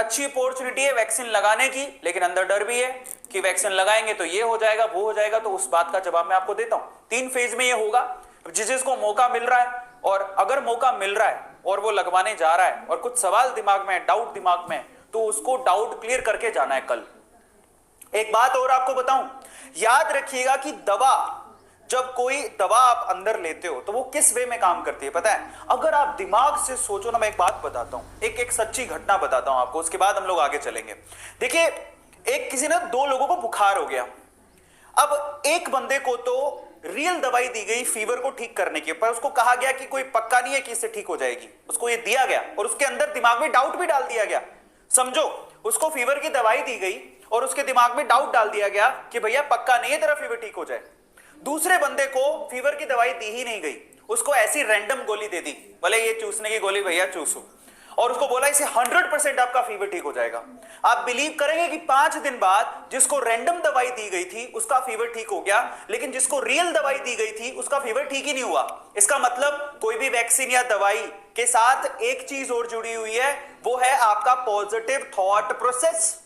अच्छी अपॉर्चुनिटी है वैक्सीन लगाने की, लेकिन अंदर डर भी है कि वैक्सीन लगाएंगे तो ये हो जाएगा वो हो जाएगा। तो उस बात का जवाब मैं आपको देता हूं। 3 फेज में ये होगा। जिसको मौका मिल रहा है, और अगर मौका मिल रहा है और वो लगवाने जा रहा है और कुछ सवाल दिमाग में, डाउट दिमाग में, तो उसको डाउट क्लियर करके जाना है कल। एक बात और आपको बताऊं, याद रखिएगा कि दवा, जब कोई दवा आप अंदर लेते हो तो वो किस वे में काम करती है पता है? अगर आप दिमाग से सोचो ना, मैं एक बात बताता हूं, एक सच्ची घटना बताता हूं आपको, उसके बाद हम लोग आगे चलेंगे। देखिए, एक किसी ना 2 लोगों को बुखार हो गया। अब एक बंदे को तो रियल दवाई दी गई फीवर को ठीक करने की, पर उसको कहा गया कि कोई पक्का नहीं है कि इससे ठीक हो जाएगी। उसको ये दिया गया और उसके अंदर दिमाग में डाउट भी डाल दिया गया। समझो, उसको फीवर की दवाई दी गई और उसके दिमाग में डाउट डाल दिया गया कि भैया पक्का नहीं है तेरा फीवर ठीक हो जाए। दूसरे बंदे को फीवर की दवाई दी ही नहीं गई, उसको ऐसी रैंडम गोली दे दी, भले ये चूसने की गोली भैया चूसो, और उसको बोला इसे 100% आपका फीवर ठीक हो जाएगा। आप बिलीव करेंगे कि 5 दिन बाद जिसको रैंडम दवाई दी गई थी उसका फीवर ठीक हो गया, लेकिन जिसको रियल दवाई दी गई थी उसका फीवर ठीक ही नहीं हुआ। इसका मतलब कोई भी वैक्सीन या दवाई के साथ एक चीज और जुड़ी हुई है, वो है आपका पॉजिटिव थॉट प्रोसेस।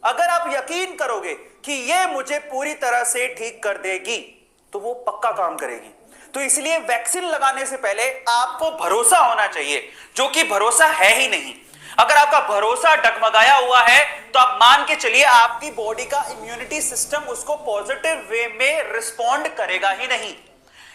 अगर आप यकीन करोगे कि ये मुझे पूरी तरह से ठीक कर देगी तो वो पक्का काम करेगी। तो इसलिए वैक्सीन लगाने से पहले आपको भरोसा होना चाहिए, जो कि भरोसा है ही नहीं। अगर आपका भरोसा डगमगाया हुआ है तो आप मान के चलिए आपकी बॉडी का इम्यूनिटी सिस्टम उसको पॉजिटिव वे में रिस्पॉन्ड करेगा ही नहीं।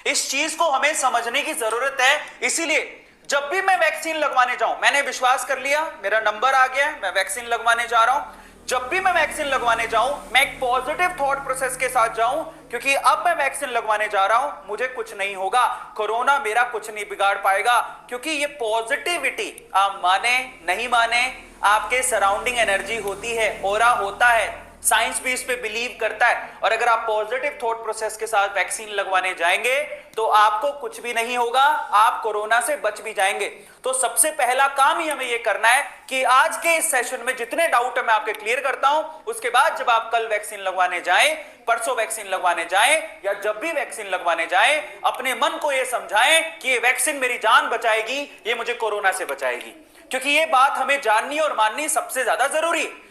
इस चीज को हमें समझने की जरूरत है। इसीलिए जब भी मैं वैक्सीन लगवाने जाऊं, मैंने विश्वास कर लिया, मेरा नंबर आ गया, मैं वैक्सीन लगवाने जा रहा हूं। जब भी मैं वैक्सीन लगवाने जाऊं, मैं एक पॉजिटिव थॉट प्रोसेस के साथ जाऊं, क्योंकि अब मैं वैक्सीन लगवाने जा रहा हूं, मुझे कुछ नहीं होगा, कोरोना मेरा कुछ नहीं बिगाड़ पाएगा। क्योंकि ये पॉजिटिविटी, आप माने नहीं माने, आपके सराउंडिंग एनर्जी होती है, ऑरा होता है, साइंस भी इस पे बिलीव करता है। और अगर आप पॉजिटिव थॉट प्रोसेस के साथ वैक्सीन लगवाने जाएंगे तो आपको कुछ भी नहीं होगा, आप कोरोना से बच भी जाएंगे। तो सबसे पहला काम ही हमें यह करना है कि आज के इस सेशन में जितने डाउट है मैं आपके क्लियर करता हूं। उसके बाद जब आप कल वैक्सीन लगवाने जाएं, परसों वैक्सीन लगवाने जाएं, या जब भी वैक्सीन लगवाने जाएं, अपने मन को यह समझाएं कि ये वैक्सीन मेरी जान बचाएगी, ये मुझे कोरोना से बचाएगी। क्योंकि ये बात हमें जाननी और माननी सबसे ज्यादा जरूरी है।